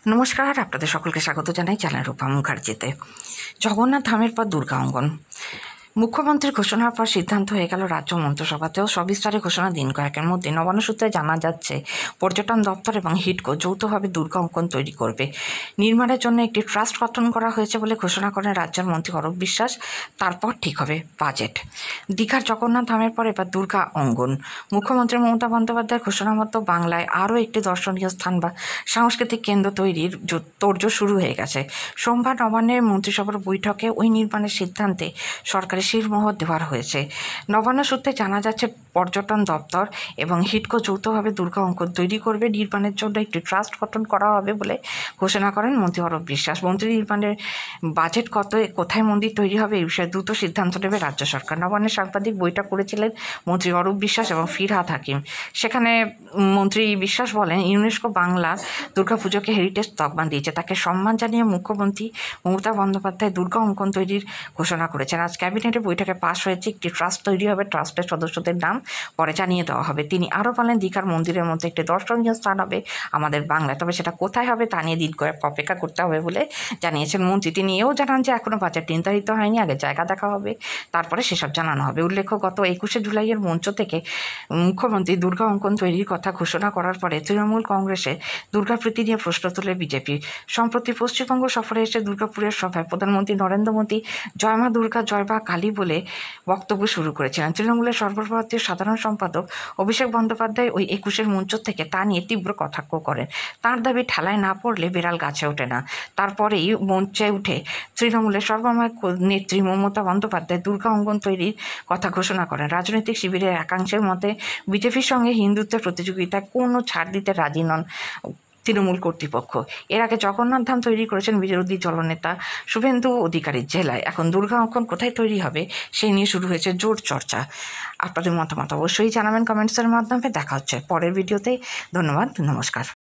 নমস্কার, আপনাদের সকলকে স্বাগত জানাই চ্যানেল রূপা মুখার্জিতে। জগন্নাথ ধামের পর দুর্গা অঙ্গন। মুখ্যমন্ত্রীর ঘোষণার পর সিদ্ধান্ত হয়ে গেল রাজ্য মন্ত্রিসভাতেও সবিস্তারে ঘোষণা দিন কয়েকের মধ্যে। নবান্ন সূত্রে জানা যাচ্ছে, পর্যটন দপ্তর এবং হিডকো যৌথভাবে দুর্গা অঙ্কন তৈরি করবে। নির্মাণের জন্য একটি ট্রাস্ট গঠন করা হয়েছে বলে ঘোষণা করেন রাজ্যের মন্ত্রী অরূপ বিশ্বাস। তারপর ঠিক হবে বাজেট। দীঘার জগন্নাথ ধামের পর এবার দুর্গা অঙ্গন। মুখ্যমন্ত্রী মমতা বন্দ্যোপাধ্যায়ের ঘোষণা মতো বাংলায় আরও একটি দর্শনীয় স্থান বা সাংস্কৃতিক কেন্দ্র তৈরির তোড়জোড় শুরু হয়ে গেছে। সোমবার নবান্নের মন্ত্রিসভার বৈঠকে ওই নির্মাণের সিদ্ধান্তে সরকারি শিরমোহর দেওয়া হয়েছে। নবান্ন সূত্রে জানা যাচ্ছে, পর্যটন দপ্তর এবং হিডকো যৌথভাবে দুর্গা অঙ্কন তৈরি করবে। নির্মাণের জন্য একটি ট্রাস্ট গঠন করা হবে বলে ঘোষণা করেন মন্ত্রী অরূপ বিশ্বাস। মন্ত্রী নির্মাণের বাজেট কোথায় মন্দির তৈরি হবে এই বিষয়ে দ্রুত সিদ্ধান্ত নেবে রাজ্য সরকার। নবান্নের সাংবাদিক বৈঠক করেছিলেন মন্ত্রী অরূপ বিশ্বাস এবং ফিরহাদ হাকিম। সেখানে মন্ত্রী বিশ্বাস বলেন, ইউনেস্কো বাংলার দুর্গাপুজোকে হেরিটেজ তকমা দিয়েছে। তাকে সম্মান জানিয়ে মুখ্যমন্ত্রী মমতা বন্দ্যোপাধ্যায় দুর্গা অঙ্কন তৈরির ঘোষণা করেছেন। আজ ক্যাবিনেটের বৈঠকে পাশ হয়েছে একটি ট্রাস্ট তৈরি হবে। ট্রাস্টের সদস্যদের নাম পরে জানিয়ে দেওয়া হবে। তিনি আরও বলেন, দীঘার মন্দিরের মধ্যে একটি দর্শনীয় স্থান হবে আমাদের বাংলায়, তবে সেটা কোথায় হবে তা নিয়ে দিন কয়েক অপেক্ষা করতে হবে বলে জানিয়েছেন মন্ত্রী। তিনি এও জানান যে এখনও বাজেট নির্ধারিত হয়নি, আগে জায়গা দেখা হবে, তারপরে সেসব জানানো হবে। উল্লেখ্য, গত 21শে জুলাইয়ের মঞ্চ থেকে মুখ্যমন্ত্রী দুর্গা অঙ্কন তৈরির কথা ঘোষণা করার পরে তৃণমূল কংগ্রেসে দুর্গাপ্রীতি নিয়ে প্রশ্ন তোলে বিজেপি। সম্প্রতি পশ্চিমবঙ্গ সফরে এসে দুর্গাপুরের সভায় প্রধানমন্ত্রী নরেন্দ্র মোদী জয় মা দুর্গা, জয় মা কালী বলে বক্তব্য শুরু করেছিলেন। তৃণমূলের সর্বভারতীয় সাধারণ সম্পাদক অভিষেক বন্দ্যোপাধ্যায় ওই 21শে মঞ্চ থেকে তা নিয়ে তীব্র কটাক্ষ করেন। তাঁর দাবি, ঠেলায় না পড়লে বিড়াল গাছে ওঠে না। তারপরেই মঞ্চে উঠে তৃণমূলের সর্বময় নেত্রী মমতা বন্দ্যোপাধ্যায় দুর্গা অঙ্গন তৈরির কথা ঘোষণা করেন। রাজনৈতিক শিবিরের একাংশের মতে বিজেপির সঙ্গে হিন্দুত্বের প্রতিযোগিতায় কোনো ছাড় দিতে রাজি নন তৃণমূল কর্তৃপক্ষ। এর আগে জগন্নাথ ধাম তৈরি করেছেন বিরোধী দলনেতা শুভেন্দু অধিকারীর জেলায়। এখন দুর্গা অঙ্কন কোথায় তৈরি হবে সেই নিয়ে শুরু হয়েছে জোর চর্চা। আপনাদের মতামত অবশ্যই জানাবেন কমেন্টসের মাধ্যমে। দেখা হচ্ছে পরের ভিডিওতে। ধন্যবাদ, নমস্কার।